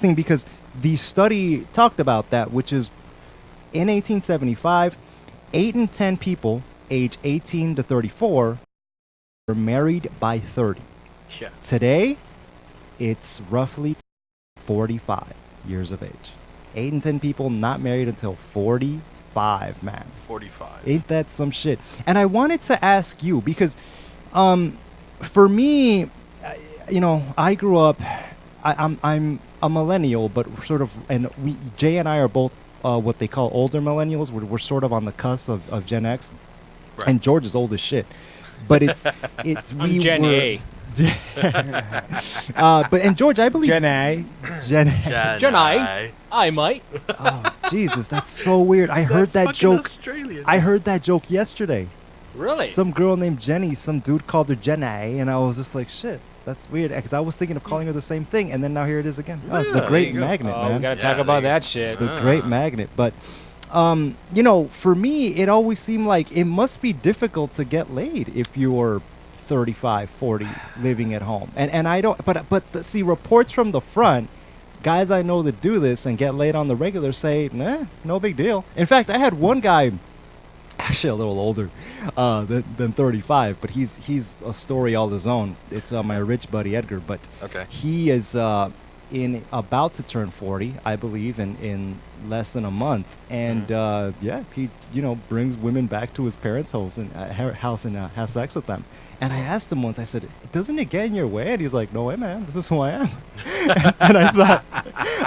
because the study talked about that, which is in 1875, 8 in 10 people age 18 to 34 were married by 30. Yeah. Today, it's roughly 45 years of age. 8 in 10 people not married until 45, man. 45. Ain't that some shit? And I wanted to ask you because, for me, I grew up. I'm a millennial, but sort of, and Jay and I are both what they call older millennials. We're sort of on the cusp of Gen X, Right. and George is old as shit. But it's I'm Gen A. And George, I believe Gen A. Gen Gen I. I might. Oh, Jesus, that's so weird. I heard that joke. Australian. I heard that joke yesterday. Really? Some girl named Jenny, some dude called her Jen A, and I was just like, shit, that's weird. Because I was thinking of calling her the same thing, and then now here it is again. Oh, Yeah, the there Great you go. Magnet, Oh, man. we gotta Yeah, talk about there you that shit. The Great Magnet. But, for me, it always seemed like it must be difficult to get laid if you're 35, 40, living at home. And I don't, see, reports from the front, guys I know that do this and get laid on the regular say, nah, no big deal. In fact, I had one guy, actually a little older than 35, but he's a story all his own. It's my rich buddy Edgar, but Okay. he is about to turn 40, I believe, in less than a month, and he brings women back to his parents' house and has sex with them. And I asked him once, I said, doesn't it get in your way? And he's like, no way, man, this is who I am. And I thought,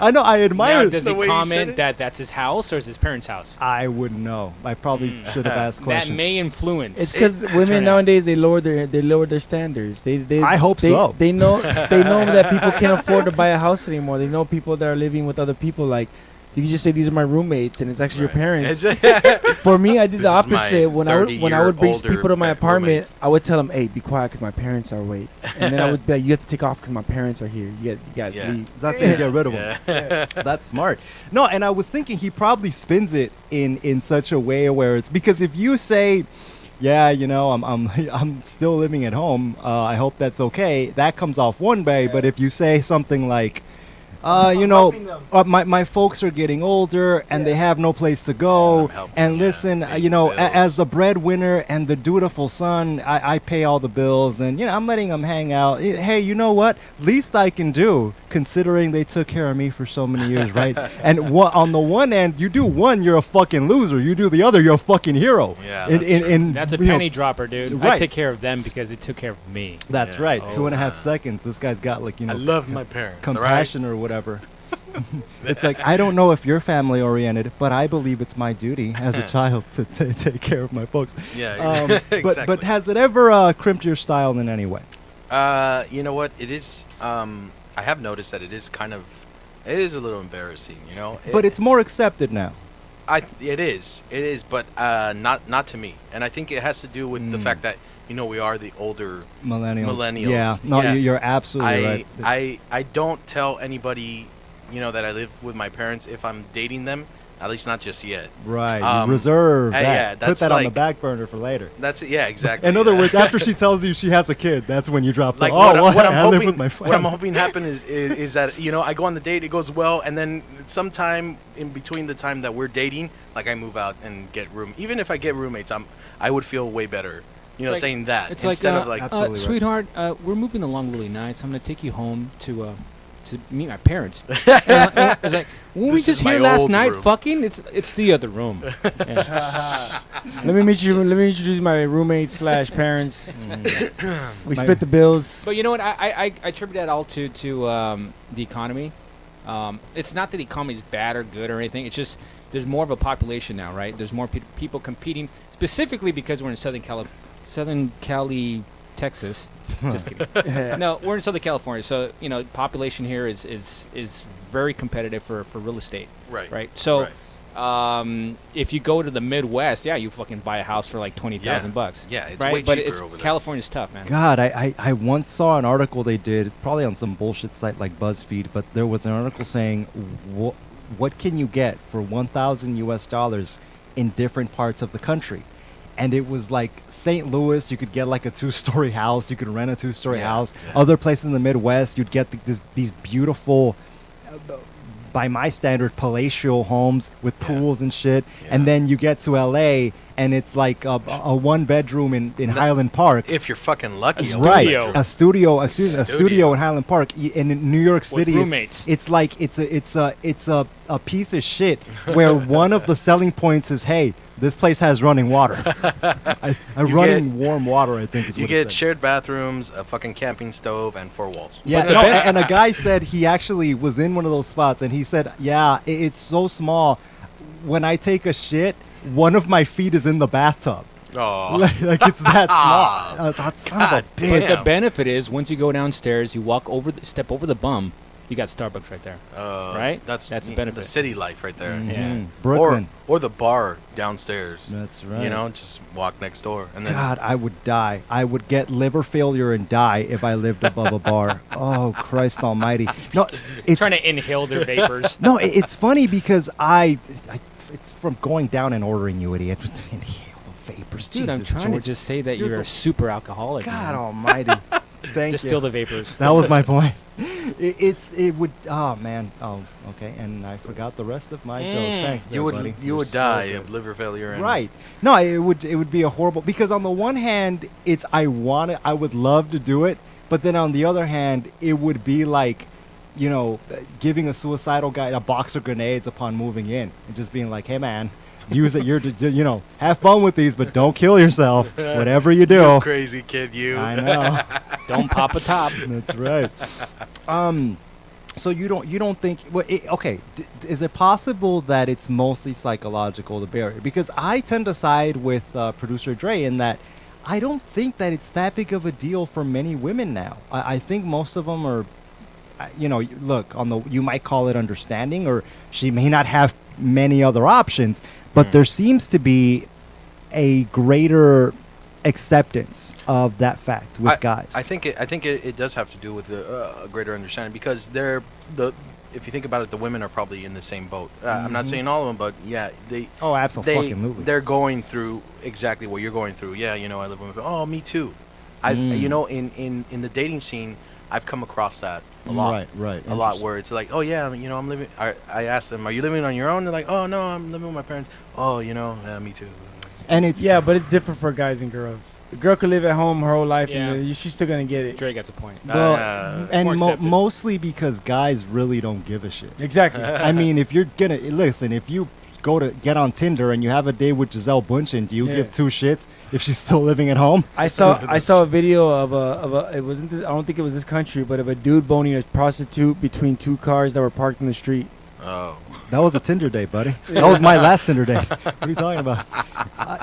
I know, I admire. Now, does The he way you said comment it? that that's his house or is his parents' house? I wouldn't know. I probably should have asked That questions. may influence. It's because women turn out. nowadays they lower their standards. They I hope so. They know that people can't afford to buy a house anymore. They know people that are living with other people. Like you can just say these are my roommates, and it's actually your parents. For me, I did This the is my opposite. When I would bring 30-year-older people to my apartment, roommates. I would tell them, "Hey, be quiet, because my parents are awake." And then I would be like, "You have to take off because my parents are here. You got to Yeah. leave." That's how you get rid of them. Yeah. That's smart. No, and I was thinking he probably spins it in such a way where it's because if you say, yeah, I'm still living at home, I hope that's okay, that comes off one way. But if you say something like, my folks are getting older and they have no place to go. helping, And yeah, listen, paying as bills. the breadwinner and the dutiful son, I pay all the bills and, I'm letting them hang out. Hey, you know what? Least I can do, considering they took care of me for so many years, right? And on the one end, you do one, you're a fucking loser. You do the other, you're a fucking hero. Yeah, that's true. That's a you know, penny dropper, dude. right. I take care of them because they took care of me. That's Yeah. right. Oh, 2.5 wow. seconds. This guy's got I love my parents. all right? compassion or whatever. It's like, I don't know if you're family oriented, but I believe it's my duty as a child to take care of my folks. Yeah, But exactly. has it ever crimped your style in any way? You know what? It is. I have noticed that it is a little embarrassing. But it's more accepted now. It is, but not to me. And I think it has to do with the fact that we are the older Millennials. Yeah. No, Yeah. you're absolutely right. I don't tell anybody, that I live with my parents if I'm dating them. At least not just yet. Right. Um, You reserve that. yeah, Put that's that on the like- back burner for later. That's it. Yeah, exactly. In other yeah. words, after she tells you she has a kid, that's when you drop the, Like what I'm I live hoping, with my what I'm family. hoping happen is that I go on the date, it goes well, and then sometime in between the time that we're dating, like I move out and get room. Even if I get roommates, I would feel way better, like- saying that It's instead like, of like Absolutely right. sweetheart, we're moving along really nice. I'm gonna take you home to meet my parents. And I was like, when we This just is my here last old night room. fucking? It's the other room. Yeah. Let me introduce my roommates / parents. We My- split the bills. But you know what? I attribute that all to the economy. It's not that the economy is bad or good or anything. It's just there's more of a population now, right? There's more people competing, specifically because we're in Southern Cali, Texas. Just kidding. No, we're in Southern California, so population here is very competitive for real estate, right. right? So. Right. If you go to the Midwest, yeah, you fucking buy a house for like $20,000. Yeah, it's right? way But cheaper it's over there. California's tough, man. God, I once saw an article they did, probably on some bullshit site like BuzzFeed, but there was an article saying, what can you get for $1,000 in different parts of the country? And it was like St. Louis, you could get like a 2-story house, you could rent a 2-story Yeah, house. yeah. Other places in the Midwest, you'd get these beautiful by my standard, palatial homes with pools and shit. And then you get to LA and it's like a one bedroom in Highland Park. If you're fucking lucky. Right. A studio in Highland Park. In New York City, it's like it's a piece of shit where one of the selling points is, hey, this place has running water. Warm water, I think is what you get shared bathrooms, a fucking camping stove, and 4 walls. Yeah, and a guy said he actually was in one of those spots, and he said, yeah, it's so small. When I take a shit, one of my feet is in the bathtub. Oh. like it's that small. That son of a bitch. But the benefit is, once you go downstairs, you step over the bum, you got Starbucks right there. Right? That's the benefit. The city life right there. Mm-hmm. Yeah. Brooklyn. Or the bar downstairs. That's right. You know, just walk next door. And then God, I would die. I would get liver failure and die if I lived above a bar. Oh, Christ almighty. No, it's trying to inhale their vapors. No, it's funny because it's from going down and ordering, you idiot. Inhale the vapors. Dude, Jesus, I'm trying George. to just say that you're a super alcoholic. God man. almighty. Thank just you. Distill the vapors. That was my point. It would. Oh man. Oh, okay. And I forgot the rest of my joke. Thanks, there, buddy. You would die of liver failure. Right. No, it would be a horrible, because on the one hand, I would love to do it, but then on the other hand, it would be like, giving a suicidal guy a box of grenades upon moving in and just being like, hey man, use it. Have fun with these, but don't kill yourself. Whatever you do. You crazy kid, you. I know. Don't pop a top. That's right. So you don't think? Well, okay. Is it possible that it's mostly psychological, the barrier? Because I tend to side with producer Dre in that I don't think that it's that big of a deal for many women now. I think most of them are. Look, you might call it understanding, or she may not have many other options, but there seems to be a greater acceptance of that fact with guys. I think it does have to do with a greater understanding, because if you think about it, the women are probably in the same boat. I'm not saying all of them, but yeah, absolutely. They're going through exactly what you're going through. Yeah, I live with. Oh, me too. In the dating scene, I've come across that a lot. Right. A lot, where it's like, oh yeah, I'm living. I asked them, are you living on your own? They're like, oh no, I'm living with my parents. Oh, me too. And it's but it's different for guys and girls. The girl could live at home her whole life, and she's still gonna get it. Dre gets a point. Well, and mostly because guys really don't give a shit. Exactly. I mean, if you're gonna listen, if you go to get on Tinder and you have a date with Giselle Bundchen, do you give two shits if she's still living at home? I saw a video of a it wasn't this, I don't think it was this country, but of a dude boning a prostitute between two cars that were parked in the street. Oh. That was a Tinder date, buddy. That was my last Tinder date. What are you talking about?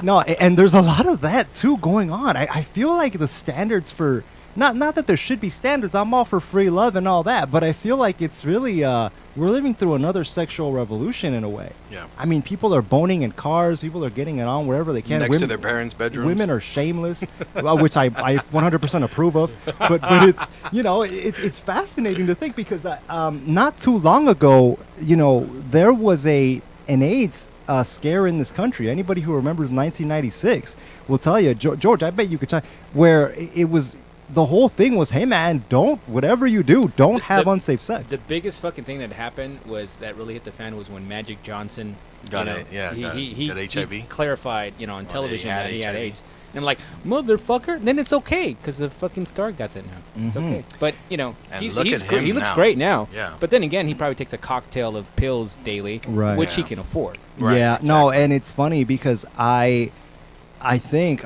No, and there's a lot of that too going on. I feel like the standards for not that there should be standards. I'm all for free love and all that, but I feel like it's really we're living through another sexual revolution in a way. Yeah. I mean, people are boning in cars. People are getting it on wherever they can. Next to their parents' bedrooms. Women are shameless, which I 100% approve of. But it's it's fascinating to think, because not too long ago, there was an AIDS scare in this country. Anybody who remembers 1996 will tell you, George, I bet you could tell, where it was. The whole thing was, hey man, whatever you do, don't have unsafe sex. The biggest fucking thing that happened that really hit the fan was when Magic Johnson got HIV. He clarified, on television that he had AIDS. And I'm like, motherfucker, then it's okay, because the fucking star got it now. It's okay. But, he looks great now. Yeah. But then again, he probably takes a cocktail of pills daily, which he can afford. Right, yeah, exactly. No, and it's funny because I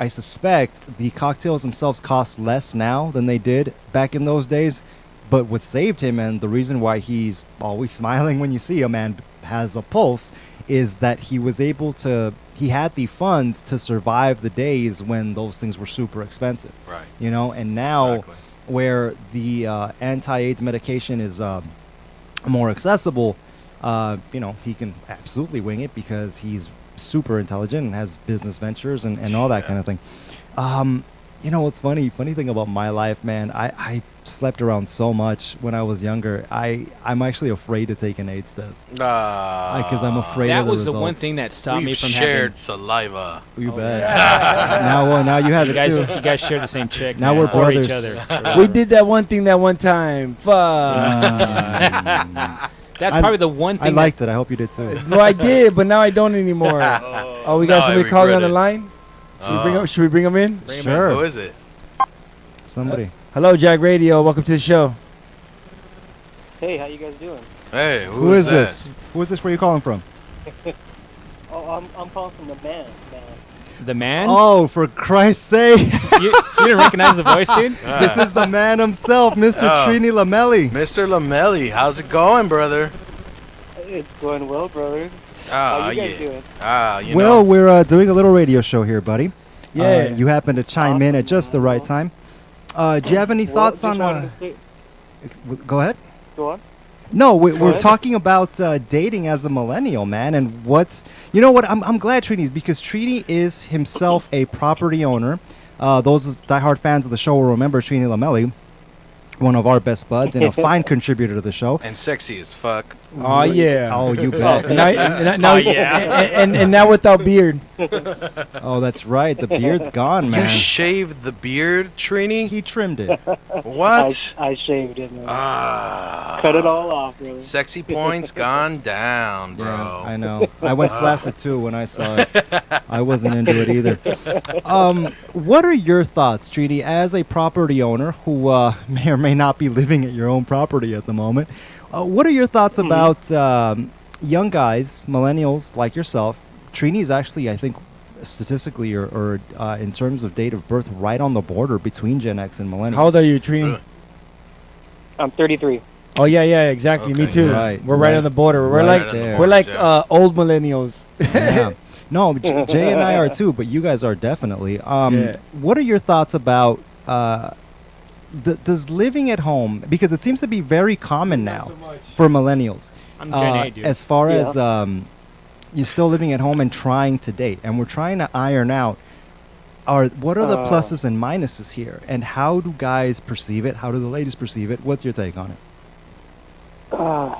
suspect the cocktails themselves cost less now than they did back in those days. But what saved him, and the reason why he's always smiling when you see him and has a pulse, is that he had the funds to survive the days when those things were super expensive. Right. And now where the anti-AIDS medication is more accessible, he can absolutely wing it because he's super intelligent and has business ventures and all that kind of thing. What's funny thing about my life, man, I slept around so much when I was younger. I'm actually afraid to take an AIDS test because I'm afraid of the results. That was the one thing that stopped me from shared saliva. You bet. Now you have it too. You guys share the same chick. Now we're brothers. Each other. We did that one thing that one time. Fuck. That's probably the one thing. I liked it. I hope you did too. No, I did, but now I don't anymore. Oh, we got somebody calling on the line. Should we bring him in? Sure. Who is it? Somebody. Hello, JAG Radio. Welcome to the show. Hey, how you guys doing? Hey, Who is this? Who is this? Where are you calling from? Oh, I'm calling from the man. The man? Oh, for Christ's sake! You didn't recognize the voice, dude? This is the man himself, Mr. Trini Lomeli. Mr. Lomeli, how's it going, brother? It's going well, brother. How you guys doing? Well, we're doing a little radio show here, buddy. Yeah. You happen to chime in at just the right time. Do you have any thoughts on... Go ahead. Go on. No, we're talking about dating as a millennial, man, and what's... You know what? I'm glad Trini's, because Trini is himself a property owner. Those diehard fans of the show will remember Trini Lomeli, one of our best buds and a fine contributor to the show. And sexy as fuck. Oh, yeah. Oh, you bet. And now without beard. Oh, that's right. The beard's gone, man. You shaved the beard, Trini? He trimmed it. What? I shaved it, man. Cut it all off, really. Sexy points gone down, bro. Yeah, I know. I went flaccid too when I saw it. I wasn't into it either. What are your thoughts, Trini, as a property owner who may or may not be living at your own property at the moment? What are your thoughts about young guys, millennials like yourself? Trini is actually, I think, statistically or in terms of date of birth, right on the border between Gen X and millennials. How old are you, Trini? I'm 33. Oh, yeah, exactly. Okay. Me too. Right, We're right on the border. We're like old millennials. Yeah. No, Jay and I are too, but you guys are definitely. Yeah. What are your thoughts about does living at home, because it seems to be very common now for millennials, I'm Gen A, dude. as far as you're still living at home and trying to date, and we're trying to iron out what are the pluses and minuses here, and how do guys perceive it? How do the ladies perceive it? What's your take on it?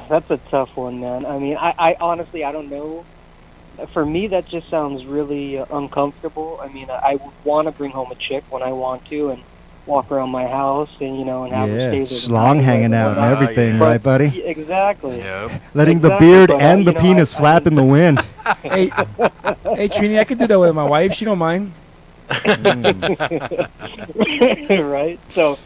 That's a tough one, man. I mean, I honestly, I don't know. For me, that just sounds really uncomfortable. I mean, I would want to bring home a chick when I want to and walk around my house and, and have her stay there. Schlong hanging out and everything, right, buddy? Exactly. Yep. Letting the beard and the penis flap in the wind. Hey, Trini, I could do that with my wife. She don't mind. Right? So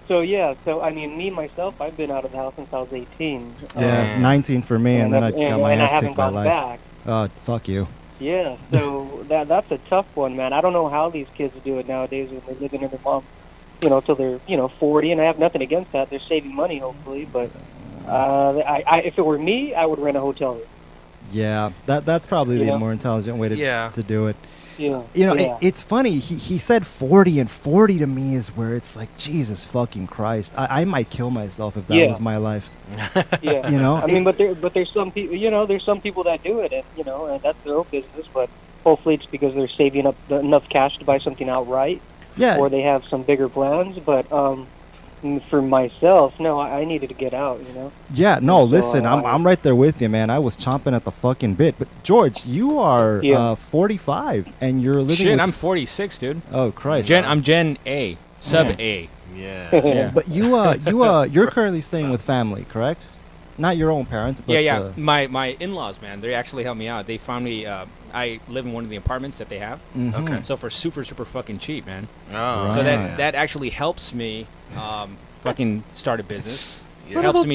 I mean, me myself, I've been out of the house since I was 18. Yeah, 19 for me, and then I got my ass kicked by life. Back. Fuck you. Yeah, so that's a tough one, man. I don't know how these kids do it nowadays when they're living in their mom, till they're 40, and I have nothing against that. They're saving money, hopefully, but if it were me, I would rent a hotel room. Yeah, that's probably the more intelligent way to do it. Yeah. It's funny. He said 40, and 40 to me is where it's like, Jesus fucking Christ. I might kill myself if that was my life. Yeah. I mean, but there's some people, there's some people that do it, and and that's their own business. But hopefully, it's because they're saving up enough cash to buy something outright. Yeah. Or they have some bigger plans. But for myself, no, I needed to get out. Yeah. No. Listen, I'm right there with you, man. I was chomping at the fucking bit. But George, you are 45, and you're living. Shit, I'm 46, dude. Oh Christ. I'm Gen A, sub A. Yeah. But you're currently staying with family, correct? Not your own parents, but yeah. My in-laws, man, they actually helped me out. They found me. I live in one of the apartments that they have. Mm-hmm. Okay. So for super fucking cheap, man. Oh. So that actually helps me fucking start a business. It helps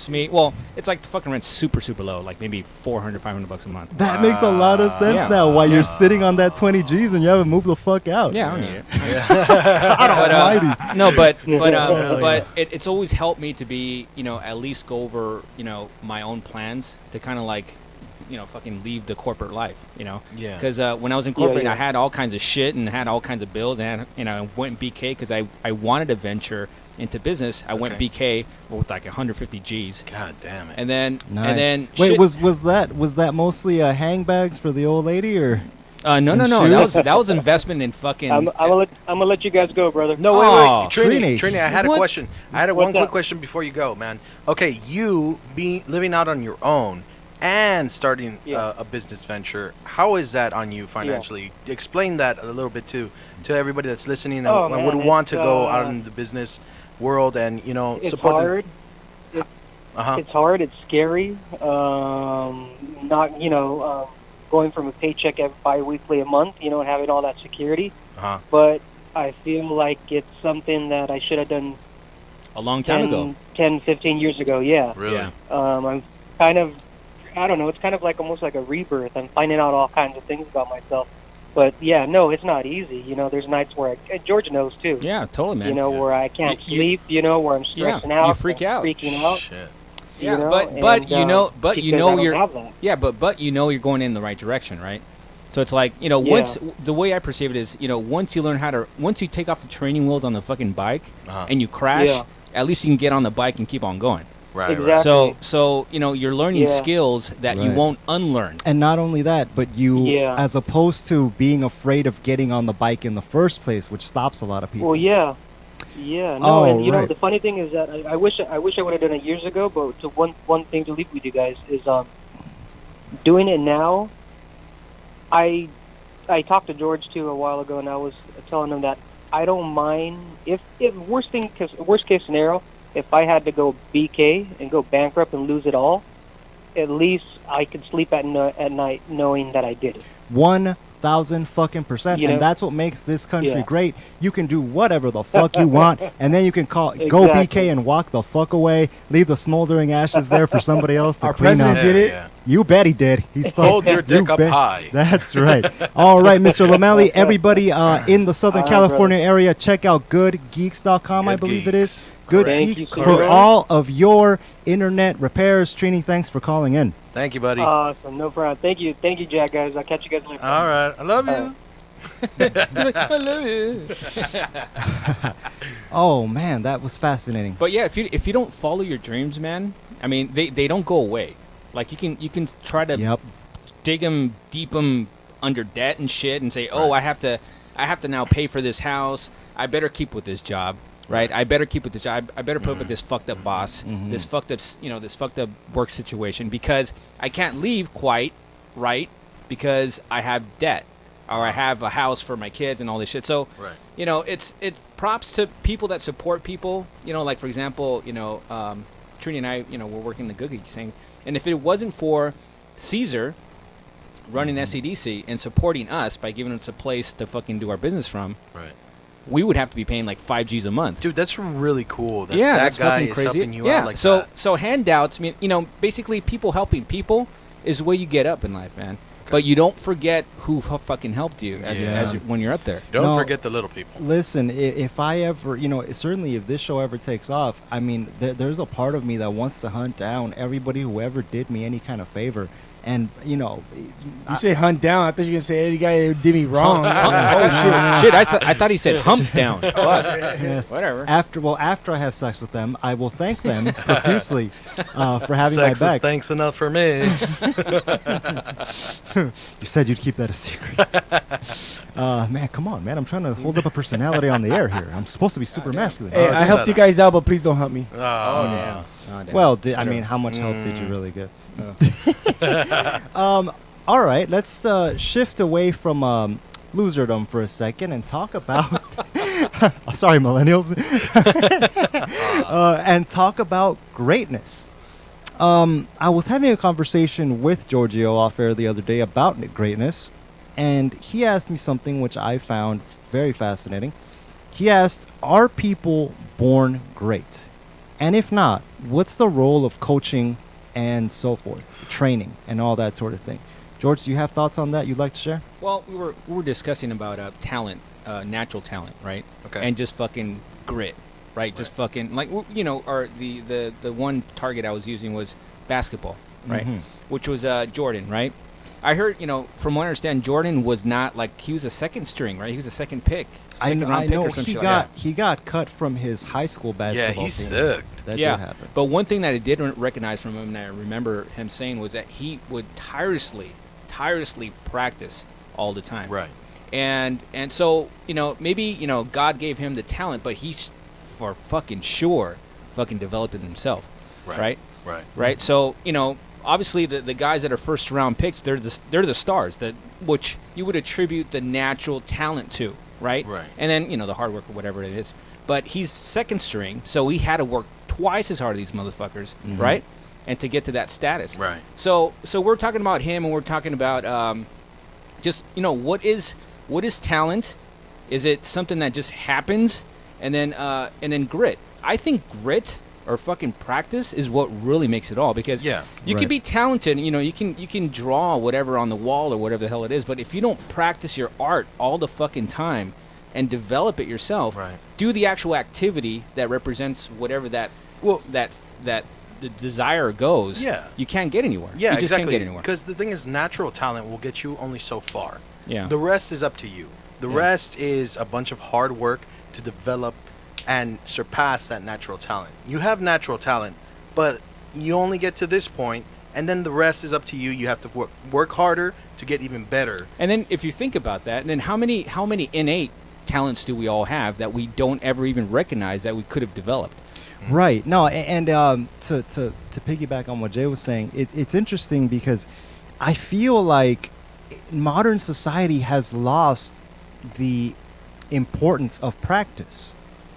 me. Well, it's like the fucking rent's super low, like maybe $400, $500 a month. That makes a lot of sense now. While you're sitting on that 20 G's and you haven't moved the fuck out. Yeah, I don't need it. God almighty. No, but it's always helped me to be, at least go over, my own plans to kind of like, fucking leave the corporate life, Yeah. Because when I was in corporate, I had all kinds of shit and had all kinds of bills, and I went BK because I wanted to venture into business. I went BK with like 150 G's. God damn it. And then nice. and then wait, was that mostly hangbags for the old lady or? No. That was investment in fucking. I'm gonna let you guys go, brother. No, wait. Trini, I had a What? question. I had one quick question before you go, man. Okay, you living out on your own and starting a business venture. How is that on you financially? Explain that a little bit to everybody that's listening and would want to go out in the business world and it's support. hard. It's hard. It's scary. Not going from a paycheck bi-weekly a month, and having all that security. But I feel like it's something that I should have done a long time ago. 10, 15 years ago, yeah. Really? Yeah. I'm kind of, I don't know, it's kind of like almost like a rebirth. I'm finding out all kinds of things about myself. But, yeah, no, it's not easy. There's nights where George knows, too. Yeah, totally, man. Where I can't sleep, where I'm stressing out. You freak out. Freaking out. Shit. Yeah, but you're going in the right direction, right? So it's like, once the way I perceive it is, once you learn once you take off the training wheels on the fucking bike and you crash, at least you can get on the bike and keep on going. Right. Exactly. So you're learning skills that you won't unlearn. And not only that, but you, as opposed to being afraid of getting on the bike in the first place, which stops a lot of people. Well, yeah. Yeah, no, and the funny thing is that I wish I would have done it years ago. But one thing to leave with you guys is doing it now. I talked to George too a while ago, and I was telling him that I don't mind if worst case scenario, if I had to go BK and go bankrupt and lose it all, at least I could sleep at night knowing that I did it. 1,000% and that's what makes this country great. You can do whatever the fuck you want, and then you can go BK and walk the fuck away, leave the smoldering ashes there for somebody else to clean up. Our president did it. Yeah. You bet he did. He's hold your dick up high. That's right. All right, Mr. Lomeli, everybody in the Southern California area, check out goodgeeks.com, I believe it is. Good Geeks for all of your internet repairs. Trini, thanks for calling in. Thank you, buddy. Awesome, no problem. Thank you, Jag, guys. I'll catch you guys later. All right, I love you. I love you. Oh man, that was fascinating. But yeah, if you don't follow your dreams, man, I mean they don't go away. Like you can try to dig them under debt and shit, and say, I have to now pay for this house. I better keep with this job. Right, I better keep with this job. I better put up with this fucked up boss, this fucked up work situation, because I can't leave quite, right? Because I have debt, or I have a house for my kids and all this shit. So, it's props to people that support people. Like for example, Trini and I, we're working the Good Geeks thing, and if it wasn't for Caesar running SEDC and supporting us by giving us a place to fucking do our business from, we would have to be paying like $5,000 a month. Dude, that's really cool. That that's guy fucking is crazy. Helping you out like that. So handouts, I mean, basically people helping people is the way you get up in life, man. Okay. But you don't forget who fucking helped you when you're up there. Don't forget the little people. Listen, if I ever, certainly if this show ever takes off, I mean, there's a part of me that wants to hunt down everybody who ever did me any kind of favor. And, you say hunt down. I thought you were going to say any guy who did me wrong. Shit, I thought he said hump down. Yes. Whatever. After I have sex with them, I will thank them profusely for having sex my back. Is thanks enough for me. You said you'd keep that a secret. Man, come on, man. I'm trying to hold up a personality on the air here. I'm supposed to be super masculine. Hey, I helped you guys out, but please don't hunt me. Oh, damn. Well, I mean, how much help did you really get? All right, let's shift away from loserdom for a second and talk about sorry, millennials. And talk about greatness. I was having a conversation with Giorgio off air the other day about greatness, and he asked me something which I found very fascinating. He asked, are people born great? And if not, what's the role of coaching and so forth, training and all that sort of thing? George, do you have thoughts on that you'd like to share? Well, we were discussing about talent, natural talent, right? Okay. And just fucking grit, right? Just fucking like or the one target I was using was basketball, right? Which was Jordan, right? I heard, from what I understand, Jordan was not like, he was a second string, right? He was a second pick. I know he got cut from his high school basketball team. He sucked. That did happen. But one thing that I did recognize from him, and I remember him saying, was that he would tirelessly practice all the time. Right. And so, maybe, God gave him the talent, but he for fucking sure fucking developed it himself. Right. Right. So, obviously the guys that are first round picks, they're the stars which you would attribute the natural talent to, right? Right. And then, the hard work or whatever it is. But he's second string, so he had to work twice as hard as these motherfuckers, right? And to get to that status. Right. So we're talking about him, and we're talking about just, what is talent? Is it something that just happens? And then grit. I think grit or fucking practice is what really makes it all, because you can be talented, you can draw whatever on the wall or whatever the hell it is, but if you don't practice your art all the fucking time and develop it yourself, do the actual activity that represents whatever that the desire goes, you can't get anywhere. Yeah, you just exactly. Can't get anywhere. Because the thing is, natural talent will get you only so far. Yeah. The rest is up to you. The rest is a bunch of hard work to develop and surpass that natural talent. You have natural talent, but you only get to this point, and then the rest is up to you. You have to work harder to get even better. And then if you think about that, then how many innate talents do we all have that we don't ever even recognize that we could have developed? Right. No, and to piggyback on what Jay was saying, it's interesting because I feel like modern society has lost the importance of practice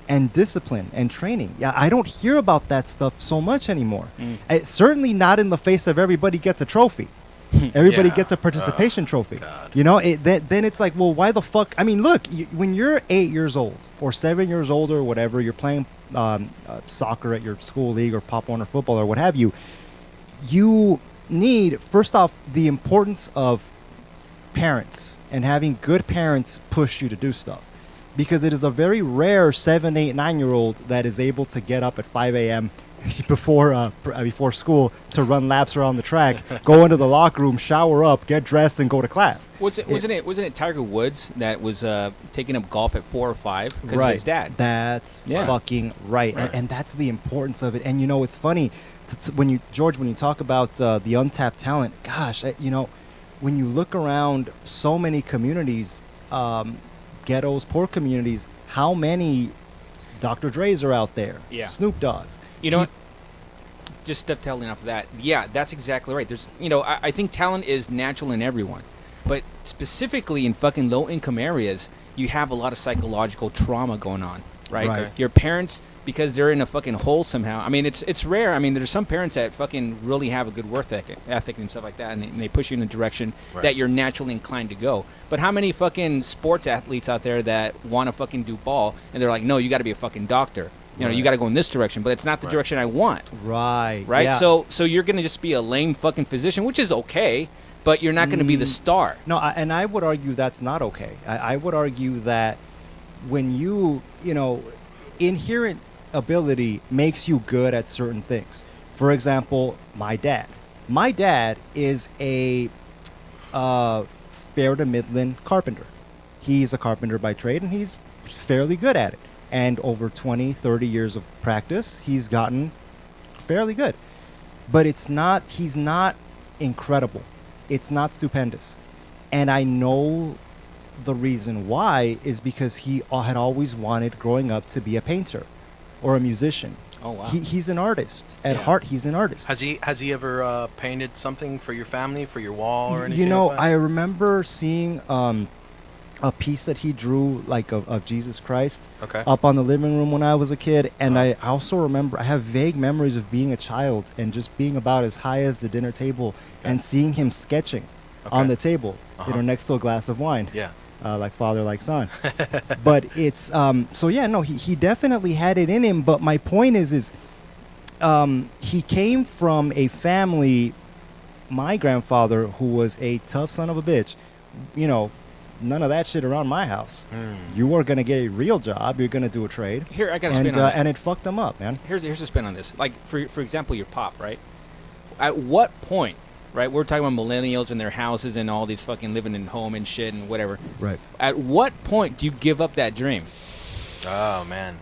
and discipline and training. Yeah, I don't hear about that stuff so much anymore. It's certainly not in the face of everybody gets a trophy. Everybody gets a participation trophy. God. Then it's like, well, why the fuck? I mean, look, when you're 8 years old or 7 years old or whatever, you're playing soccer at your school league or Pop Warner football or what have you, you need, first off, the importance of parents and having good parents push you to do stuff. Because it is a very rare 7, 8, 9-year-old that is able to get up at 5 a.m. before school to run laps around the track, go into the locker room, shower up, get dressed, and go to class. Wasn't it Tiger Woods that was taking up golf at 4 or 5 because of his dad? That's fucking right. And that's the importance of it. And it's funny when you talk about the untapped talent. Gosh, when you look around so many communities. Ghettos, poor communities, how many Dr. Dre's are out there? Snoop Dogg's. What? Just dovetailing off of that. Yeah, that's exactly right. There's, I think talent is natural in everyone, but specifically in fucking low-income areas, you have a lot of psychological trauma going on, right? Your parents, because they're in a fucking hole somehow. I mean, it's rare. I mean, there's some parents that fucking really have a good work ethic and stuff like that, and they push you in the direction that you're naturally inclined to go. But how many fucking sports athletes out there that want to fucking do ball, and they're like, no, you got to be a fucking doctor. You got to go in this direction, but it's not the direction I want. Right. Yeah. So you're going to just be a lame fucking physician, which is okay, but you're not going to be the star. No, and I would argue that's not okay. I would argue that when inherent ability makes you good at certain things. For example, my dad. My dad is a fair to midland carpenter. He's a carpenter by trade, and he's fairly good at it. And over 20, 30 years of practice, he's gotten fairly good. But he's not incredible. It's not stupendous. And I know the reason why is because he had always wanted, growing up, to be a painter or a musician. Oh wow! He's an artist at heart. He's an artist. Has he ever painted something for your family, for your wall, or anything? Like that? I remember seeing a piece that he drew, like of Jesus Christ, up on the living room when I was a kid. And I also remember, I have vague memories of being a child and just being about as high as the dinner table and seeing him sketching on the table, next to a glass of wine. Yeah. Like father, like son. But it's he definitely had it in him. But my point is he came from a family, my grandfather, who was a tough son of a bitch. None of that shit around my house. You are gonna get a real job. You're gonna do a trade. Here, I gotta spin on that. And it fucked them up, man. Here's a spin on this. Like for example, your pop, right? At what point? Right, we're talking about millennials and their houses and all these fucking living in home and shit and whatever. Right. At what point do you give up that dream? Oh man.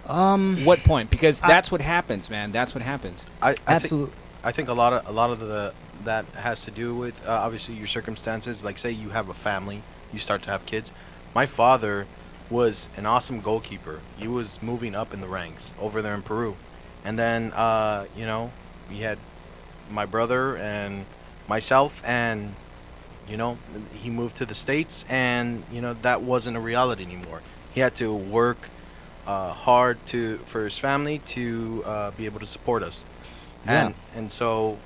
What point? Because that's what happens, man. That's what happens. Absolutely. I think a lot of that has to do with obviously your circumstances. Like, say you have a family, you start to have kids. My father was an awesome goalkeeper. He was moving up in the ranks over there in Peru, and then we had my brother and myself, and he moved to the States, and that wasn't a reality anymore. He had to work hard for his family to be able to support us. Yeah. And so,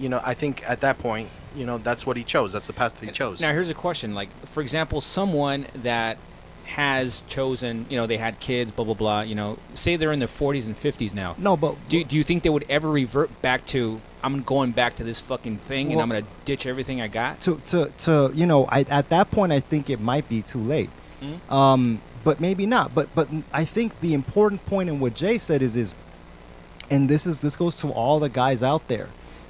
I think at that point, that's what he chose. That's the path that he chose. Now, here's a question. Like, for example, someone that has chosen, they had kids, blah, blah, blah, say they're in their 40s and 50s now. No, but... Do you think they would ever revert back to, I'm going back to this fucking thing and I'm going to ditch everything I got? At that point, I think it might be too late. Mm-hmm. But maybe not. But I think the important point in what Jay said is, and this goes to all the guys out there.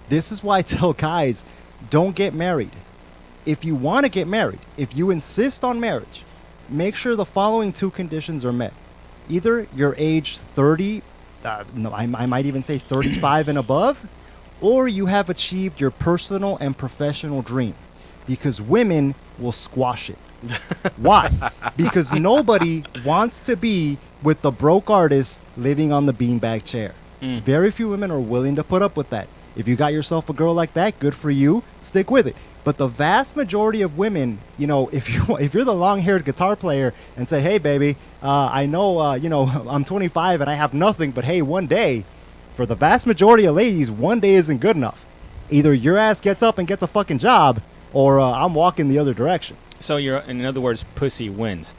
This is why I tell guys, don't get married. If you want to get married, if you insist on marriage, make sure the following two conditions are met. Either you're age 30, I might even say 35 and above, or you have achieved your personal and professional dream, because women will squash it. Why? Because nobody wants to be with the broke artist living on the beanbag chair. Very few women are willing to put up with that. If you got yourself a girl like that, good for you. Stick with it. But the vast majority of women, if you're the long-haired guitar player and say, hey, baby, I know, I'm 25 and I have nothing, but hey, one day, for the vast majority of ladies, one day isn't good enough. Either your ass gets up and gets a fucking job, or I'm walking the other direction. So in other words, pussy wins.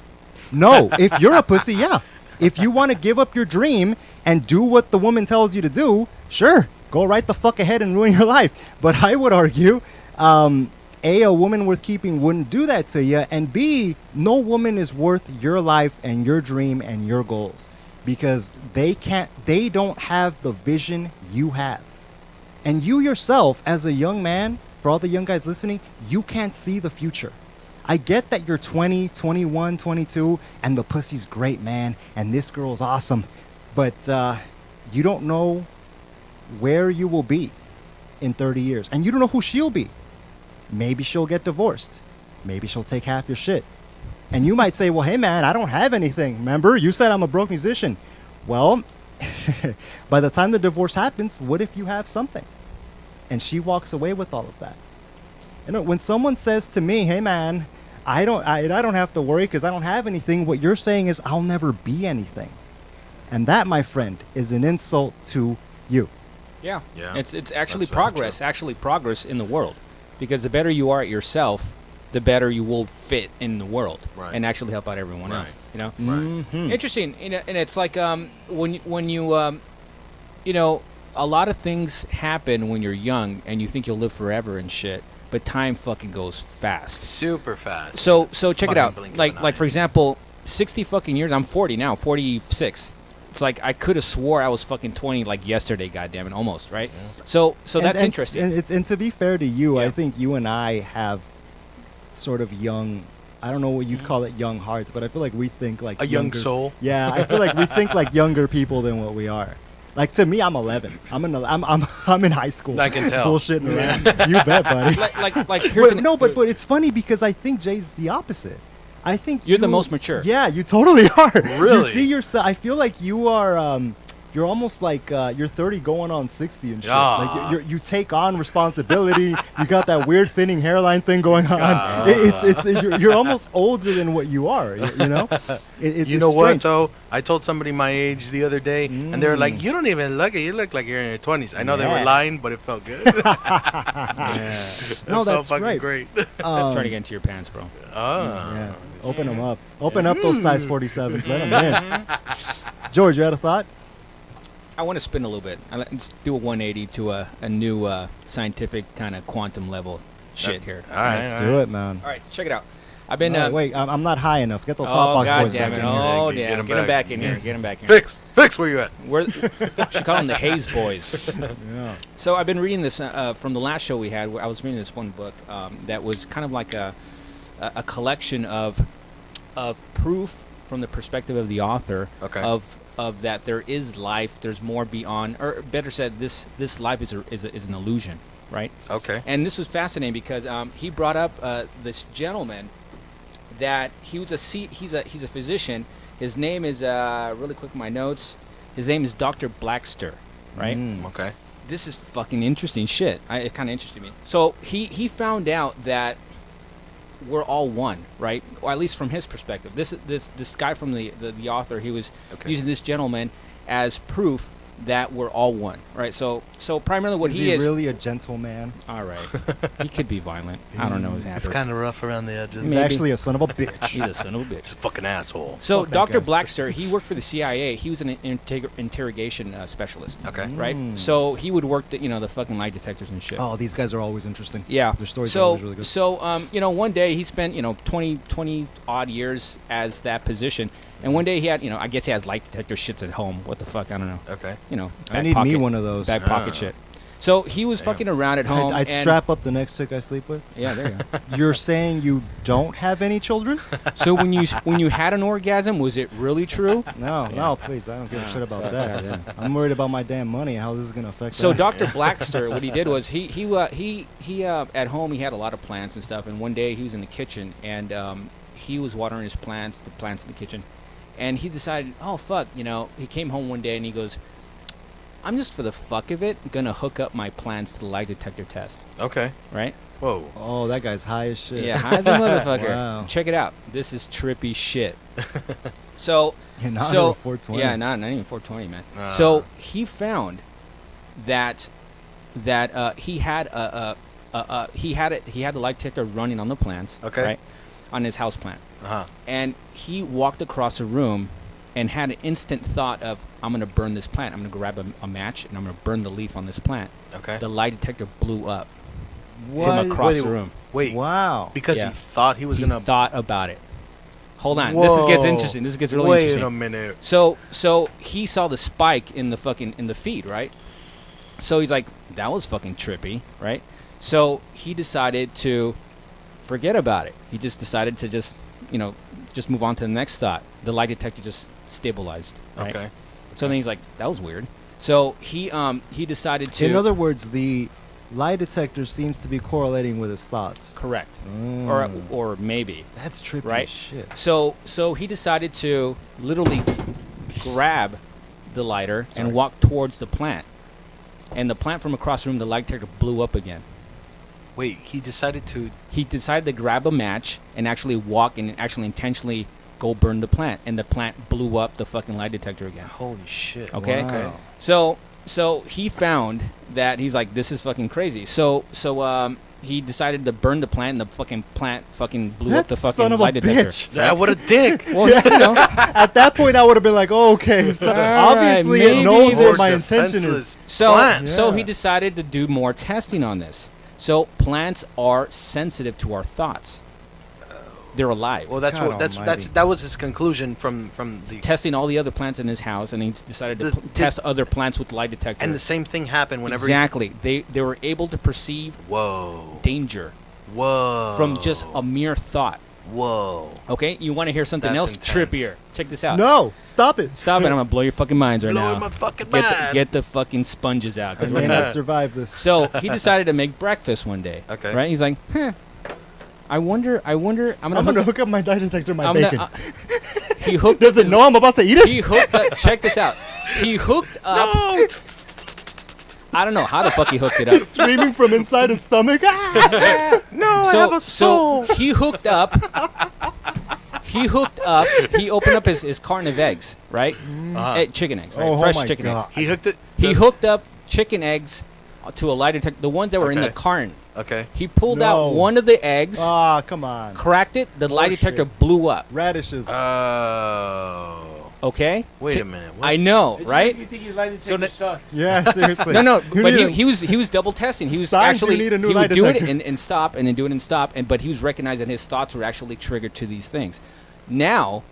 No, if you're a pussy, yeah. If you want to give up your dream and do what the woman tells you to do, sure, go right the fuck ahead and ruin your life. But I would argue, A, woman worth keeping wouldn't do that to you, and B, no woman is worth your life and your dream and your goals, because they don't have the vision you have. And you yourself, as a young man, for all the young guys listening, you can't see the future. I get that you're 20, 21, 22, and the pussy's great, man, and this girl's awesome, but you don't know where you will be in 30 years, and you don't know who she'll be. Maybe she'll get divorced. Maybe she'll take half your shit. And you might say, well, hey, man, I don't have anything. Remember, you said I'm a broke musician. Well, by the time the divorce happens, what if you have something? And she walks away with all of that. When someone says to me, hey, man, I don't have to worry because I don't have anything, what you're saying is I'll never be anything. And that, my friend, is an insult to you. Yeah. It's actually progress. Actually progress in the world. Because the better you are at yourself, the better you will fit in the world, and actually help out everyone else. Mm-hmm. Interesting. And it's like when you a lot of things happen when you're young and you think you'll live forever and shit, but time fucking goes fast, super fast. So check it out. Like for example, 60 fucking years. I'm 40 now, 46. It's like I could have swore I was fucking 20 like yesterday, goddammit, almost, right? Yeah. So that's interesting. And to be fair to you, I think you and I have sort of young, I don't know what you'd call it, young hearts, but I feel like we think like a young soul. Yeah, I feel like we think like younger people than what we are. Like to me, I'm 11. I'm in high school. I can tell. Bullshitting around. You bet, buddy. But it's funny because I think Jay's the opposite. I think you're the most mature. Yeah, you totally are. Really? You see yourself. I feel like you are. You're almost like you're 30 going on 60 and shit. Like you take on responsibility. You got that weird thinning hairline thing going on. You're almost older than what you are. You know. You know what though? I told somebody my age the other day, and they were like, "You don't even look it. You look like you're in your 20s." I know they were lying, but it felt good. No, that's right. Great. Trying to get into your pants, bro. Yeah. Open them up. Open up those size 47s. Let them in. George, you had a thought? I want to spin a little bit. Let's do a 180 to a new scientific kind of quantum level shit here. All right, let's do it, man. All right, check it out. I've been. Wait, I'm not high enough. Get those hotbox boys back in here. Oh, damn. Get them back in here. Get them back in here. Fix, where you at? She called them the Hayes Boys. Yeah. So I've been reading this from the last show we had. I was reading this one book that was kind of like a collection of proof from the perspective of the author of that there is life, there's more beyond, or better said, this life is an illusion, right? Okay. And this was fascinating because he brought up this gentleman that he's a physician. His name is really quick in my notes. His name is Dr. Blackster, right? Okay. This is fucking interesting shit. It kind of interested me. So he found out that we're all one, right? Or at least from his perspective. This guy from the author, he was using this gentleman as proof that we're all one, right? So primarily what he is... Is he really a gentleman? All right. He could be violent. I don't know his address. He's kind of rough around the edges. He's actually a son of a bitch. He's a son of a bitch. He's a fucking asshole. So Dr. Blackster, he worked for the CIA. He was an interrogation specialist. Okay. Right? So he would work the fucking lie detectors and shit. Oh, these guys are always interesting. Yeah. Their stories are always really good. So, one day he spent, 20 odd years as that position. And one day he had, I guess he has lie detector shits at home. What the fuck? I don't know. Okay. I need me one of those. Back pocket shit. So he was fucking around at home. I'd strap up the next chick I sleep with. Yeah, there you go. You're saying you don't have any children? So when you had an orgasm, was it really true? No, please. I don't give a shit about that. Yeah. I'm worried about my damn money and how this is going to affect So that. Dr. Blackster, what he did was he at home he had a lot of plants and stuff. And one day he was in the kitchen and he was watering the plants in the kitchen. And he decided, oh, fuck, he came home one day and he goes, I'm just for the fuck of it going to hook up my plants to the lie detector test. Okay. Right? Whoa. Oh, that guy's high as shit. Yeah, high as a motherfucker. Wow. Check it out. This is trippy shit. So, not even 420. Yeah, not even 420, man. So he found that he had the lie detector running on the plants. Okay. Right? On his house plant. Uh-huh. And he walked across a room and had an instant thought of, I'm going to burn this plant. I'm going to grab a match and I'm going to burn the leaf on this plant. Okay. The lie detector blew up What? across the room. Wait. Wow. Because he thought he was going to... He thought about it. Hold on. Whoa. This gets interesting. This gets really interesting. Wait a minute. So he saw the spike in the feed, right? So he's like, that was fucking trippy, right? So he decided to forget about it. He just decided to just move on to the next thought. The lie detector just stabilized. Right? Okay. So then he's like, that was weird. So he decided to... In other words, the lie detector seems to be correlating with his thoughts. Correct. Or maybe. That's trippy right? as shit. So he decided to literally grab the lighter and walk towards the plant. And the plant from across the room, the lie detector blew up again. Wait, he decided to grab a match and actually walk and actually intentionally go burn the plant. And the plant blew up the fucking lie detector again. Holy shit. Okay? Wow. So he found that he's like, this is fucking crazy. So he decided to burn the plant, and the fucking plant fucking blew up the fucking son of lie a detector. bitch. Yeah, what a dick. Well, At that point, I would have been like, oh, okay. So obviously, maybe it knows what there's my intention is. So he decided to do more testing on this. So plants are sensitive to our thoughts. They're alive. Well, that was his conclusion from the testing all the other plants in his house, and he decided to test other plants with lie detector. And the same thing happened whenever exactly they were able to perceive danger from just a mere thought. Whoa. Okay, you want to hear something else trippier? Check this out. No, stop it. Stop it! I'm gonna blow your fucking minds right now. Blowing my fucking mind. Get the fucking sponges out. I may not survive this. So he decided to make breakfast one day. Okay. Right? He's like, I wonder. I'm gonna hook up my lie detector to my bacon. He hooked. Does it know I'm about to eat it? He hooked up. Check this out. He hooked up. No. I don't know how the fuck he hooked it up. Screaming from inside his stomach. No, I have a soul. So he hooked up. He opened up his carton of eggs, right? Chicken eggs, right? Fresh chicken eggs. He hooked up chicken eggs to a lie detector. The ones that were in the carton. Okay. He pulled out one of the eggs. Ah, come on. Cracked it. The lie detector blew up. Radishes. Oh. Okay. Wait a minute. I know, right? You think his lie detector sucked? Yeah, seriously. No, but he was double testing. He was actually he would do it and stop and then do it and stop, but he was recognizing his thoughts were actually triggered to these things. Now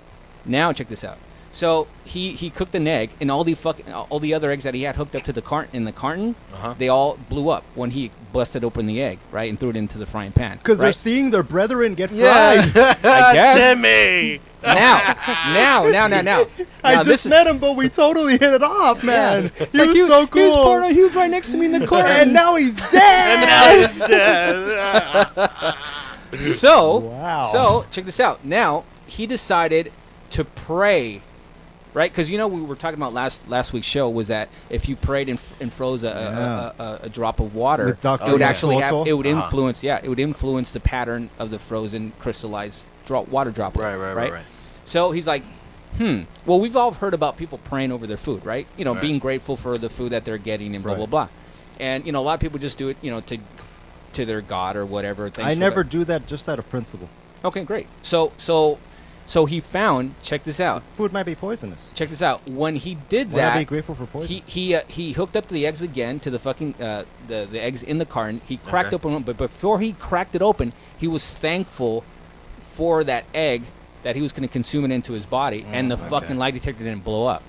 check this out. So he cooked an egg, and all the other eggs that he had hooked up to the carton, they all blew up when he busted open the egg, right, and threw it into the frying pan. Because they're seeing their brethren get fried. I guess. Timmy. Now. I just met him, but we totally hit it off, man. Yeah. He was so cool. He was right next to me in the car. And now he's dead. So check this out. Now he decided to pray right? Because we were talking about last week's show was that if you prayed and froze a drop of water, it would actually influence. Yeah, it would influence the pattern of the frozen crystallized water droplet. Right. So he's like, Well, we've all heard about people praying over their food, right? Being grateful for the food that they're getting and blah blah blah. And a lot of people just do it, to their God or whatever. I never do that just out of principle. Okay, great. So he found. Check this out. The food might be poisonous. Check this out. When he did Would I that, be grateful for poison? He hooked up the eggs again to the fucking the eggs in the carton. He cracked open one, but before he cracked it open, he was thankful for that egg that he was going to consume it into his body, and the fucking lie detector didn't blow up.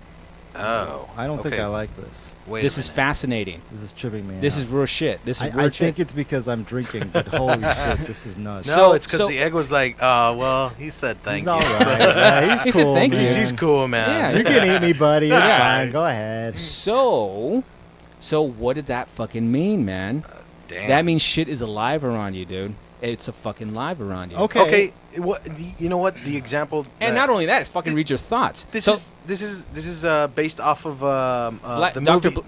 Oh, I don't think I like this. This is fascinating. This is tripping me. This is real shit. I think it's because I'm drinking, but holy shit, this is nuts. No, it's because the egg was like, well, he said thank you. He's all right. Yeah, he's cool, thank you. man. He's cool, man. Yeah, you can eat me, buddy. It's fine. Go ahead. So what did that fucking mean, man? Damn. That means shit is alive around you, dude. It's a fucking live around you. Okay. You know what? The example. And not only that, it's fucking read your thoughts. This is based off of the movie.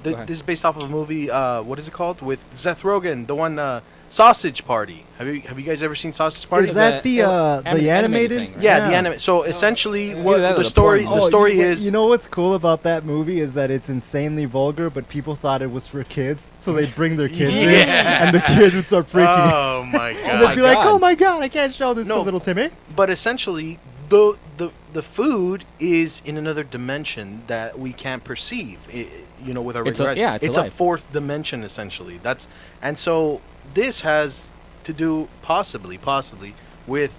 This is based off of a movie. What is it called? With Seth Rogen, the one Sausage Party. Have you guys ever seen Sausage Party? Is that the animated thing, right? Yeah, the animated. So essentially, the story is. You know what's cool about that movie is that it's insanely vulgar, but people thought it was for kids, so they'd bring their kids in, and the kids would start freaking. Oh my god! And they'd be like, "Oh my god, I can't show this to little Timmy." But essentially, the food is in another dimension that we can't perceive. With our regular. It's a fourth dimension essentially. So this has to do possibly with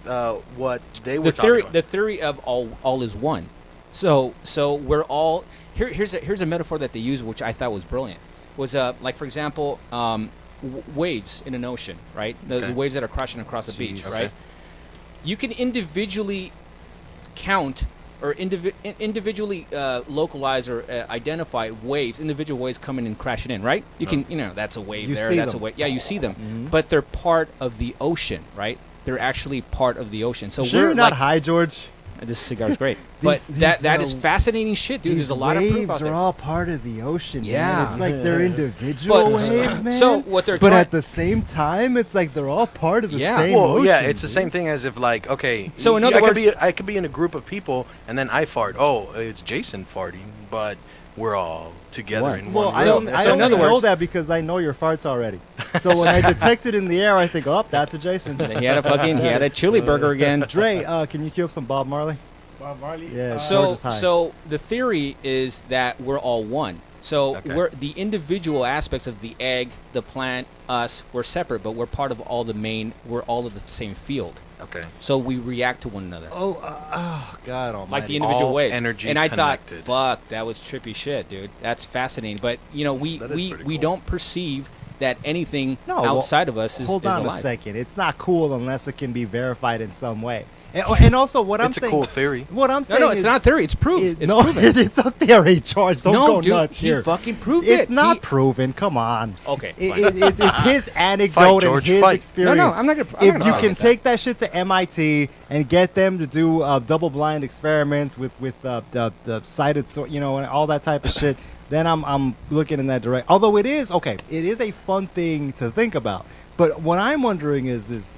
what they were talking about. The theory of all is one. So we're all here's a metaphor that they use, which I thought was brilliant. Was like, for example, waves in an ocean, right? The waves that are crashing across the beach, right? You can individually count or individually localize or identify waves, individual waves coming and crashing in, right? You can, that's a wave there, that's a wave. Yeah, you see them. Mm-hmm. But they're part of the ocean, right? They're actually part of the ocean. So we're not high, George. This cigar's great. But that is fascinating shit, dude. There's a lot of proof out there. Waves are all part of the ocean, yeah, man. It's like they're individual waves, man. So what they're But at the same time, it's like they're all part of the same ocean. Yeah, it's the same thing as if, like, okay. So in other words, I could be in a group of people, and then I fart. Oh, it's Jason farting, but we're all together in one. I only know that because I know your farts already. So when I detect it in the air, I think, oh, that's a Jason. He had a chili burger again. Dre, can you cue up some Bob Marley? Bob Marley? Yeah. So the theory is that we're all one. So we're the individual aspects of the egg, the plant, us. We're separate, but we're part of all we're all of the same field. Okay. So we react to one another. Oh, God Almighty! Like the individual waves. Energy and I connected. thought, fuck, that was trippy shit, dude. That's fascinating. But we don't perceive that anything outside of us is Hold on alive. a second. It's not cool unless it can be verified in some way. And also, what I'm saying, it's a cool theory. What I'm saying, it's not theory. It's proof. It's proven. It's a theory, George. Don't go dude, nuts here. He fucking proved it. It's not proven. Come on. Okay. It's his anecdote and his experience. No, I'm not gonna. If you can take that shit to MIT and get them to do double-blind experiments with the cited, and all that type of shit, then I'm looking in that direction. Although it is a fun thing to think about. But what I'm wondering is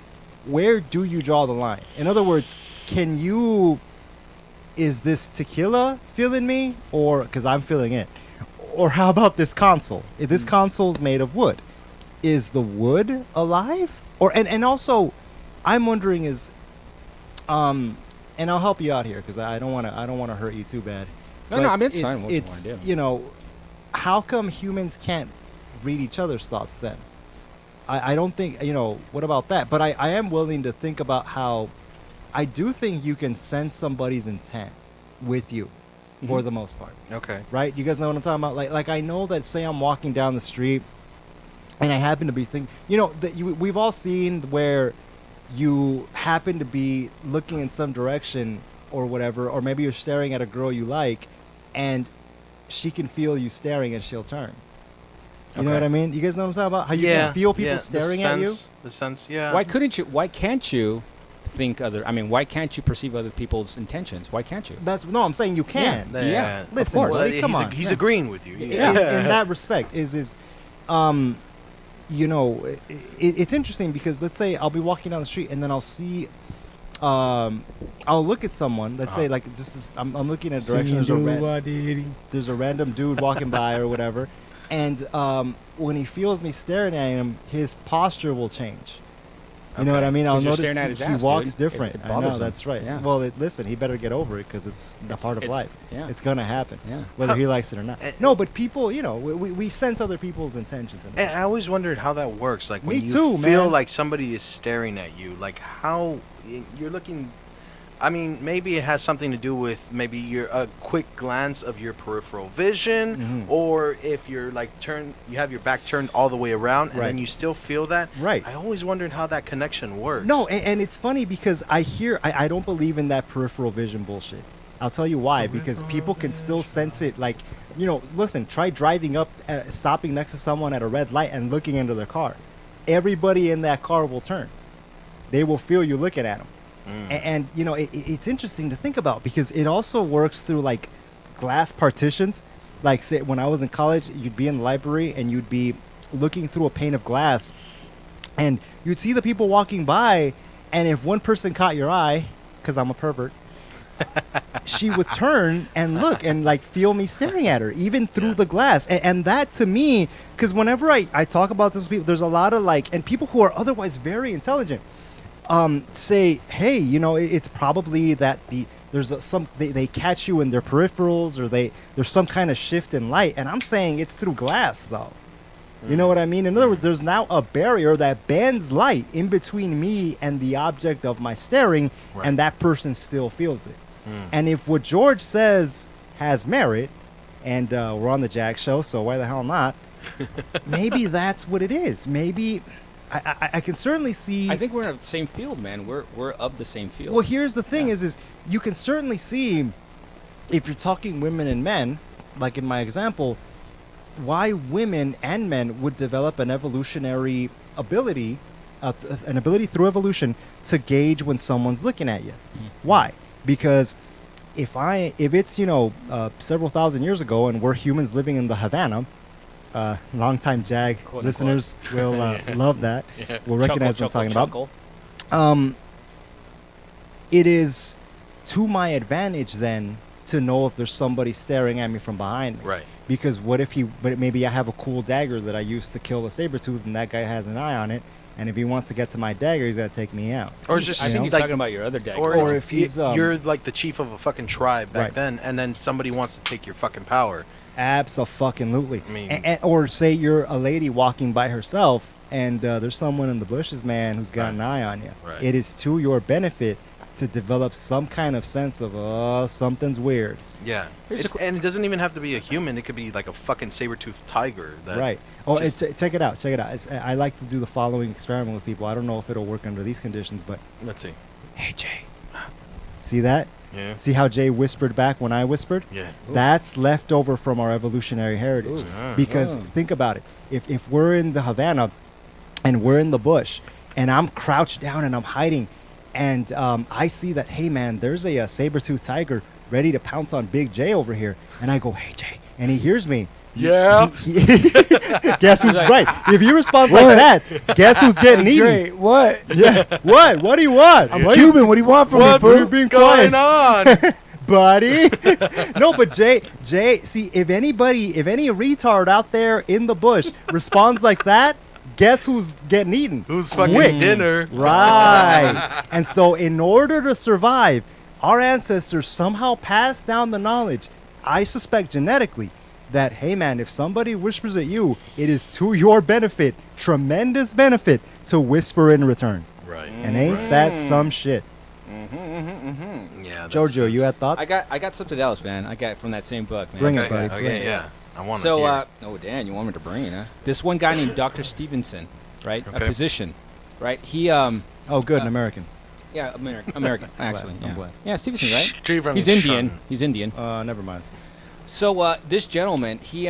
where do you draw the line? In other words, is this tequila feeling me, or because I'm feeling it? Or how about this console? If this console's made of wood, is the wood alive? Or and also, I'm wondering and I'll help you out here because I don't want to hurt you too bad. No, I'm fine. It's how come humans can't read each other's thoughts then? I don't think, what about that? But I am willing to think about how I do think you can sense somebody's intent with you for the most part. Okay. Right? You guys know what I'm talking about? Like I know that, say I'm walking down the street and I happen to be thinking, we've all seen where you happen to be looking in some direction or whatever, or maybe you're staring at a girl you like and she can feel you staring and she'll turn. You know what I mean? You guys know what I'm talking about? How you can feel people staring at you? The sense, yeah. Why can't you think other? I mean, why can't you perceive other people's intentions? Why can't you? I'm saying you can. Yeah. Listen, of course. come on. He's agreeing with you. In that respect, it's interesting because let's say I'll be walking down the street and then I'll see. I'll look at someone. Let's say like I'm looking at a direction. There's a random dude walking by or whatever, and when he feels me staring at him, his posture will change. You know what I mean? I'll notice he walks different. I know, that's right. Yeah. Well, listen, he better get over it because it's a part of life. Yeah. It's going to happen, whether he likes it or not. No, but people, we sense other people's intentions. And I always wondered how that works. Like when you feel like somebody is staring at you, like how you're looking. I mean, maybe it has something to do with maybe a quick glance of your peripheral vision, or if you're like you have your back turned all the way around, and then you still feel that. Right. I always wondered how that connection works. No, and it's funny because I don't believe in that peripheral vision bullshit. I'll tell you why. Because people can still sense it. Like, listen, try driving up, stopping next to someone at a red light and looking into their car. Everybody in that car will turn. They will feel you looking at them. And it's interesting to think about because it also works through like glass partitions. Like say when I was in college, you'd be in the library and you'd be looking through a pane of glass and you'd see the people walking by, and if one person caught your eye, because I'm a pervert, she would turn and look and like feel me staring at her even through the glass. And that to me, because whenever I talk about this with people, there's a lot of and people who are otherwise very intelligent say, hey, it's probably that they catch you in their peripherals, or there's some kind of shift in light. And I'm saying it's through glass, though. You know what I mean? In other words, there's now a barrier that bends light in between me and the object of my staring, and that person still feels it. And if what George says has merit, and we're on the JAG show, so why the hell not? Maybe that's what it is. Maybe I can certainly see. I think we're in the same field, man. We're of the same field. Well, here's the thing: is you can certainly see, if you're talking women and men, like in my example, why women and men would develop an evolutionary ability, through evolution to gauge when someone's looking at you. Why? Because if it's several thousand years ago and we're humans living in the Havana. Longtime JAG listeners will love that. We'll recognize what I'm talking about. It is to my advantage then to know if there's somebody staring at me from behind me. Right. Because what if maybe I have a cool dagger that I used to kill a saber-tooth, and that guy has an eye on it, and if he wants to get to my dagger, he's got to take me out. Or just I think he's talking about your other dagger. Or if he's you're like the chief of a fucking tribe back then, and then somebody wants to take your fucking power. Abso-fucking-lutely. Or say you're a lady walking by herself and there's someone in the bushes, man, who's got an eye on you. Right. It is to your benefit to develop some kind of sense of something's weird. Yeah. And it doesn't even have to be a human. It could be like a fucking saber-toothed tiger. Right. Oh, check it out. I like to do the following experiment with people. I don't know if it'll work under these conditions, but... Let's see. Hey, Jay. See that? Yeah. See how Jay whispered back when I whispered? Yeah. Ooh. That's left over from our evolutionary heritage. Because think about it. If we're in the Havana and we're in the bush and I'm crouched down and I'm hiding and I see that, hey, man, there's a saber-toothed tiger ready to pounce on Big J over here. And I go, hey, Jay. And he hears me. Yeah. Guess who's right? If you respond like that, guess who's getting eaten? What? Yeah. What? What do you want? I'm Cuban. What do you want from me? What's being going on? Buddy? No, but Jay, see, if any retard out there in the bush responds like that, guess who's getting eaten? Who's fucking dinner? Right. And so in order to survive, our ancestors somehow passed down the knowledge, I suspect genetically, that, hey, man, if somebody whispers at you, it is to your benefit, tremendous benefit, to whisper in return. Right. And ain't that some shit? Yeah. Jojo, you had thoughts? I got something else, man. I got from that same book, man. Bring it, buddy. Okay, yeah. I want to hear. Oh, Dan, you want me to bring it, huh? This one guy named Dr. Stevenson, right? Okay. A physician, right? He, oh, good, an American. Yeah, American, actually. I'm glad. Yeah, Stevenson, right? He's Indian. He's Indian. Never mind. So this gentleman, he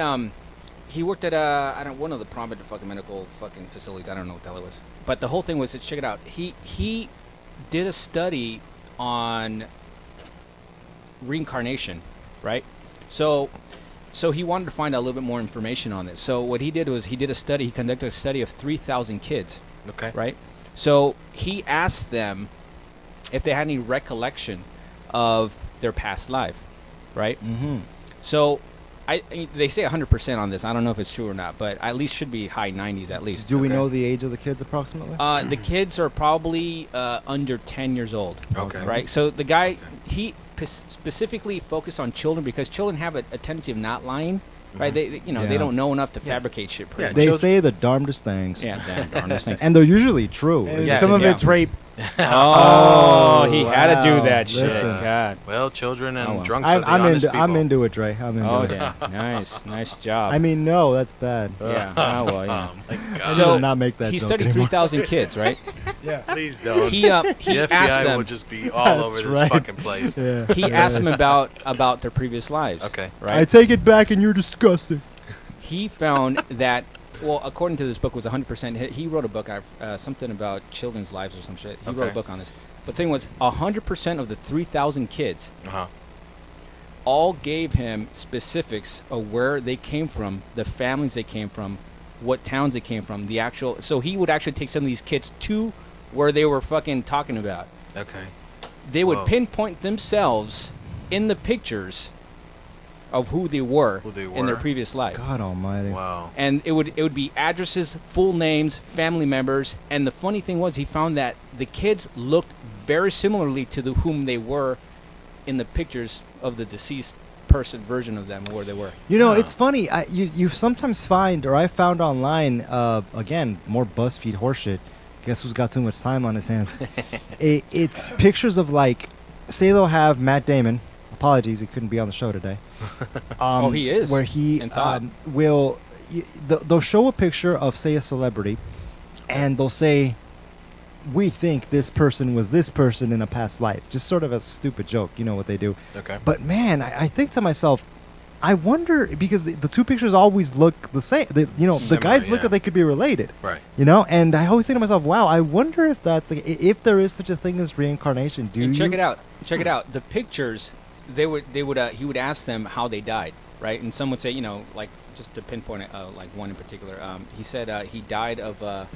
worked at one of the prominent fucking medical fucking facilities. I don't know what the hell it was, but the whole thing was, check it out. He did a study on reincarnation, right? So he wanted to find out a little bit more information on this. So what he did was he conducted a study of 3,000 kids. Okay. Right? So he asked them if they had any recollection of their past life, right? Mm-hmm. So they say 100% on this. I don't know if it's true or not, but at least should be high 90s at least. Do we know the age of the kids approximately? The kids are probably under 10 years old. Okay. Right? So the guy, he specifically focused on children because children have a tendency of not lying. Right, they don't know enough to fabricate shit. They say the darndest things. Yeah, darndest things, and they're usually true. And some of it's rape. He had to do that shit. Listen. God. Well, children and drunks are the I'm honest into people. I'm into it, Dre. I'm into it. Yeah, nice job. I mean, no, that's bad. Yeah. Oh well, yeah. Oh my God. So did not make that he joke studied anymore. 3,000 kids, right? Yeah. Please don't. He the asked FBI them. will just be all over this fucking place. Yeah. He asked them about their previous lives. Okay. Right. I take it back, and you're disgusting. He found that, well, according to this book, was 100%. He wrote a book, something about children's lives or some shit. He wrote a book on this. But the thing was, 100% of the 3,000 kids all gave him specifics of where they came from, the families they came from, what towns they came from, the actual. So he would actually take some of these kids to where they were fucking talking about. Okay. They would pinpoint themselves in the pictures of who they were in their previous life. God almighty. Wow. And it would be addresses, full names, family members, and the funny thing was he found that the kids looked very similarly to whom they were in the pictures of the deceased person version of them, where they were. You know, it's funny. You sometimes find, or I found online, again, more BuzzFeed horseshit. Guess who's got too much time on his hands? It's pictures of, like, say they'll have Matt Damon. Apologies, he couldn't be on the show today. He is. Where he will, they'll show a picture of, say, a celebrity, and they'll say, we think this person was this person in a past life. Just sort of as a stupid joke. You know what they do. Okay. But, man, I think to myself, I wonder, because the two pictures always look the same. The guys look like they could be related. Right. You know, and I always think to myself, wow, I wonder if that's, like, if there is such a thing as reincarnation. Check it out. Check it out. The pictures... he would ask them how they died, right? And some would say, like, just to pinpoint it, like one in particular, he said he died of a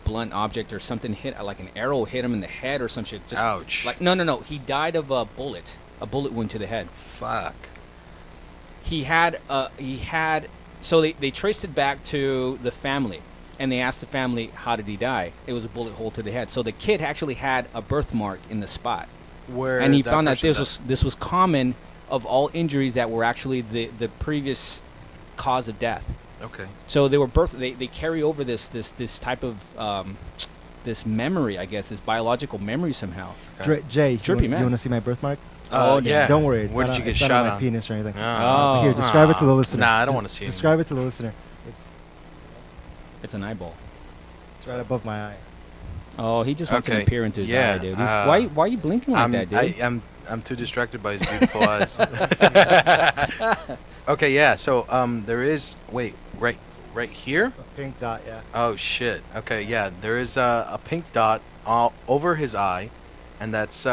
blunt object or something hit, like an arrow hit him in the head or some shit. Just ouch. Like no, he died of a bullet wound to the head. Fuck. He had so they traced it back to the family, and they asked the family, how did he die? It was a bullet hole to the head. So the kid actually had a birthmark in the spot. And he found that this was common of all injuries that were actually the previous cause of death. Okay. So they carry over this type of this memory, I guess, this biological memory somehow. Okay. Jay, Trippy, you want to see my birthmark? Oh yeah. Don't worry, it's Where not did you get it's shot not on my on? penis or anything. Oh. Here, describe it to the listener. Nah, I don't want to see it. Describe it to the listener. It's an eyeball. It's right above my eye. Oh, he just wants to peer into his eye, dude. Why are you blinking like that, dude? I'm too distracted by his beautiful eyes. Okay, yeah. So there is right here. A pink dot, yeah. Oh shit. Okay, yeah. There is a pink dot all over his eye, and that's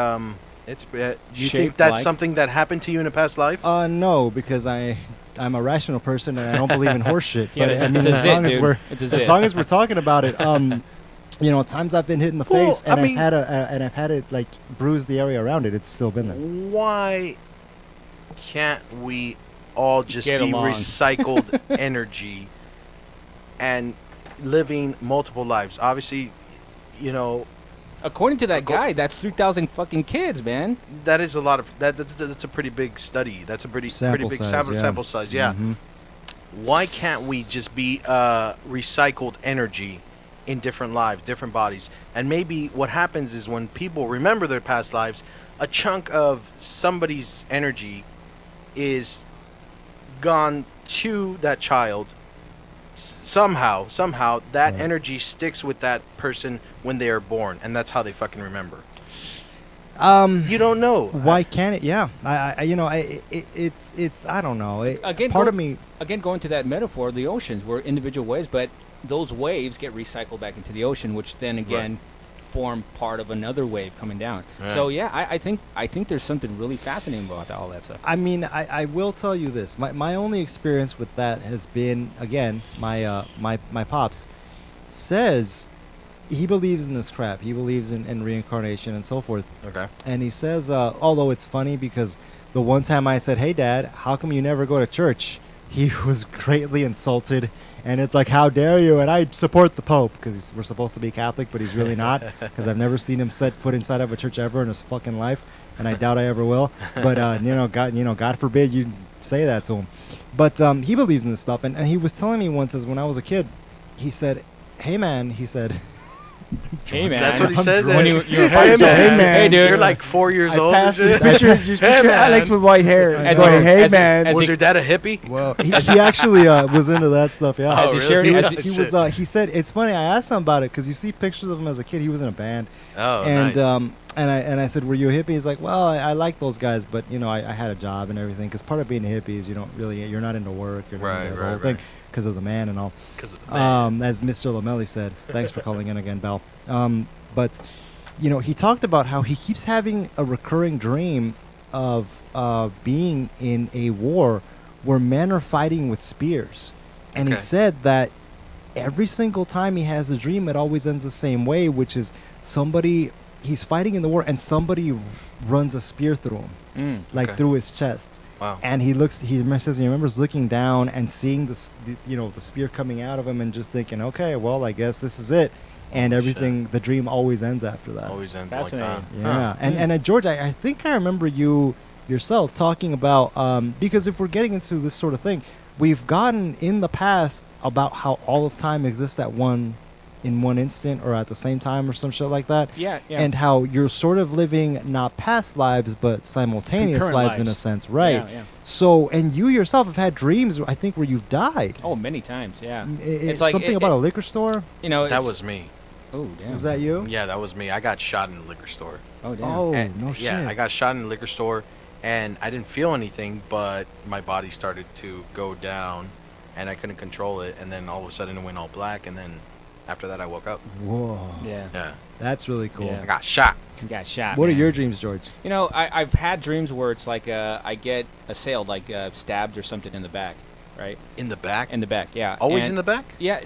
it's. You think that's something that happened to you in a past life? No, because I'm a rational person and I don't believe in horse shit. Yeah, but I mean, as long as we're talking about it, times I've been hit in the face and I've had it like bruise the area around it. It's still been there. Why can't we all just be recycled energy and living multiple lives? Obviously, according to that guy, that's 3,000 fucking kids, man. That is a lot of that's a pretty big study. That's a pretty big sample size. Yeah. Mm-hmm. Why can't we just be recycled energy in different lives, different bodies? And maybe what happens is when people remember their past lives, a chunk of somebody's energy is gone to that child. Somehow that energy sticks with that person when they are born, and that's how they fucking remember. You don't know. Why can't it? Yeah, it's I don't know. Again, going to that metaphor, the oceans were individual waves, but those waves get recycled back into the ocean, which then again form part of another wave coming down. Right. So yeah, I think there's something really fascinating about all that stuff. I mean, I will tell you this. My only experience with that has been, again, my pops says he believes in this crap. He believes in reincarnation and so forth. Okay. And he says, although it's funny because the one time I said, "Hey, Dad, how come you never go to church?" He was greatly insulted, and it's like, "How dare you?" And I support the Pope because we're supposed to be Catholic, but he's really not, because I've never seen him set foot inside of a church ever in his fucking life, and I doubt I ever will. But God forbid you say that to him. But he believes in this stuff, and he was telling me once, as when I was a kid, he said, "Hey, man," he said. Hey man, that's what he says. When you're hey, man. Hey dude, you're like 4 years old. Just picture Alex with white hair. Hey man, was your dad a hippie? Well, he actually was into that stuff. Yeah. Oh, really? He said it's funny. I asked him about it because you see pictures of him as a kid. He was in a band. Oh, and nice. And I said, "Were you a hippie?" He's like, "Well, I like those guys, but I had a job and everything. Because part of being a hippie is you're not into work. You're not into the whole thing because of the man and all. Because of the man. As Mr. Lomeli said. Thanks for calling in again, Bell. But he talked about how he keeps having a recurring dream of being in a war where men are fighting with spears, and he said that every single time he has a dream, it always ends the same way, which is he's fighting in the war and somebody runs a spear through him, through his chest. Wow. And he says he remembers looking down and seeing the spear coming out of him and just thinking, okay, well, I guess this is it. And everything, the dream always ends after that. Always ends like that. Yeah. Huh. And George, I think I remember you yourself talking about, because if we're getting into this sort of thing, we've gotten in the past about how all of time exists in one instant or at the same time or some shit like that. Yeah. And how you're sort of living not past lives but simultaneous lives in a sense, right? Yeah. So, and you yourself have had dreams, I think, where you've died. Oh, many times, yeah. It's like something about a liquor store. That was me. Oh, damn. Was that you? Yeah, that was me. I got shot in the liquor store. Oh, damn. Oh, no shit. Yeah, I got shot in the liquor store, and I didn't feel anything, but my body started to go down, and I couldn't control it, and then all of a sudden it went all black, and then after that I woke up. Whoa. Yeah. That's really cool. Yeah. I got shot. You got shot. What are your dreams, George? I've had dreams where it's like I get assailed, like stabbed or something in the back. Right? In the back? In the back, yeah. Always in the back? Yeah.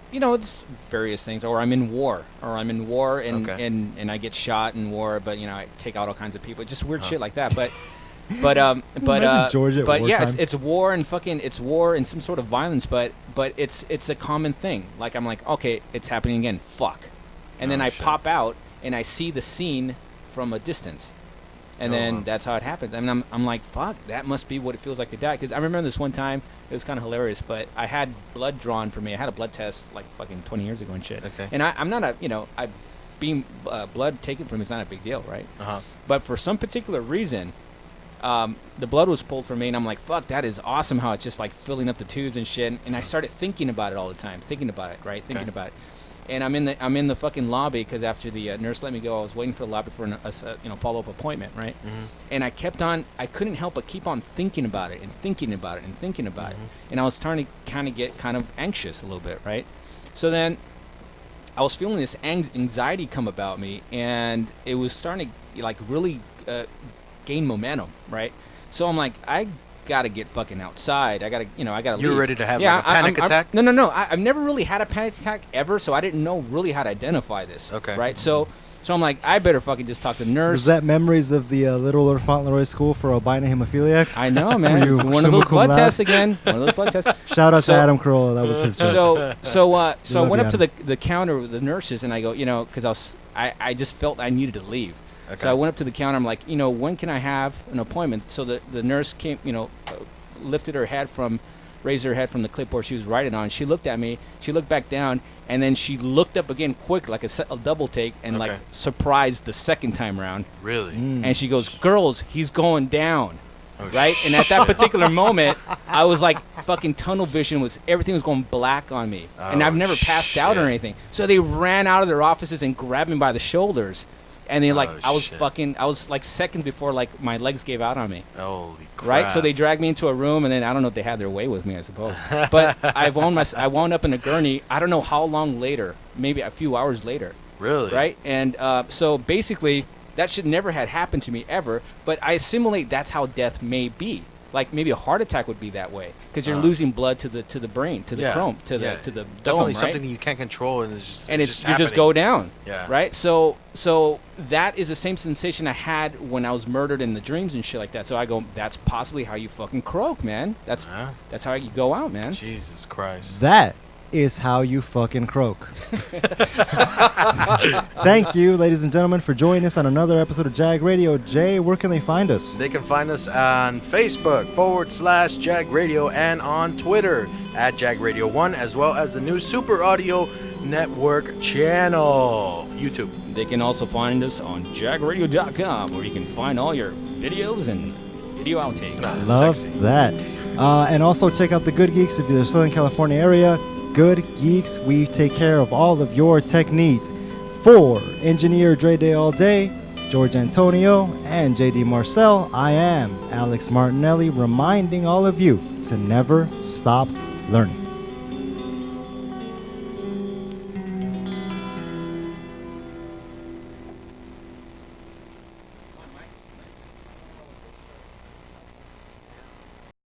It's various things. Or I'm in war. And I get shot in war, but, I take out all kinds of people. Just weird shit like that. But yeah, it's war and it's war and some sort of violence, but it's a common thing. Like, I'm like, okay, it's happening again. Fuck. And then I pop out and I see the scene from a distance. And then that's how it happens. I mean, I'm like, fuck, that must be what it feels like to die. Because I remember this one time, it was kind of hilarious, but I had blood drawn for me. I had a blood test like fucking 20 years ago and shit. Okay. And I'm not being blood taken from me is not a big deal, right? Uh-huh. But for some particular reason, the blood was pulled from me, and I'm like, fuck, that is awesome how it's just like filling up the tubes and shit. And I started thinking about it all the time, thinking about it. And I'm in the fucking lobby because after the nurse let me go, I was waiting for the lobby for a follow-up appointment, right? Mm-hmm. And I couldn't help but keep on thinking about it and thinking about it and thinking about it. And I was starting to kind of get kind of anxious a little bit, right? So then I was feeling this anxiety come about me, and it was starting to like really gain momentum, right? So I'm like, I gotta get fucking outside. I gotta leave. You were ready to have a panic attack? No. I've never really had a panic attack ever, so I didn't know really how to identify this. Okay. Right? So I'm like, I better fucking just talk to the nurse. Was that memories of the Little Lord Fauntleroy School for albino hemophiliacs? I know, man. One of those blood tests again. Shout out to Adam Carolla. That was his job. So I went up to the counter with the nurses, and I go, because I just felt I needed to leave. Okay. So I went up to the counter. I'm like, when can I have an appointment? So the nurse came, raised her head from the clipboard she was writing on. She looked at me. She looked back down, and then she looked up again quick, like a double take, and like surprised the second time around. Really? And she goes, "Girls, he's going down." Right? And at that particular moment, I was like, fucking tunnel vision everything was going black on me. And I've never passed out or anything. So they ran out of their offices and grabbed me by the shoulders. And they I was like seconds before like my legs gave out on me. Holy crap. Right? So they dragged me into a room, and then I don't know if they had their way with me, I suppose. But I wound up in a gurney, I don't know how long later, maybe a few hours later. Really? Right? And so basically, that should never had happened to me ever. But I assimilate that's how death may be. Like maybe a heart attack would be that way because you're losing blood to the brain, to the chrome, to the definitely dome, right? something you can't control, and it's you just go down. Yeah. Right. So that is the same sensation I had when I was murdered in the dreams and shit like that. So I go, that's possibly how you fucking croak, man. That's how you go out, man. Jesus Christ. That is how you fucking croak. Thank you, ladies and gentlemen, for joining us on another episode of JAG Radio. Jay, where can they find us? They can find us on Facebook /JAG Radio and on Twitter @JAG Radio 1, as well as the new Super Audio Network channel, YouTube. They can also find us on jagradio.com, where you can find all your videos and video outtakes. Love that. And also check out the Good Geeks if you're in the Southern California area. Good Geeks, we take care of all of your tech needs. For Engineer Dre Day All Day, George Antonio, and JD Marcel, I am Alex Martinelli, reminding all of you to never stop learning.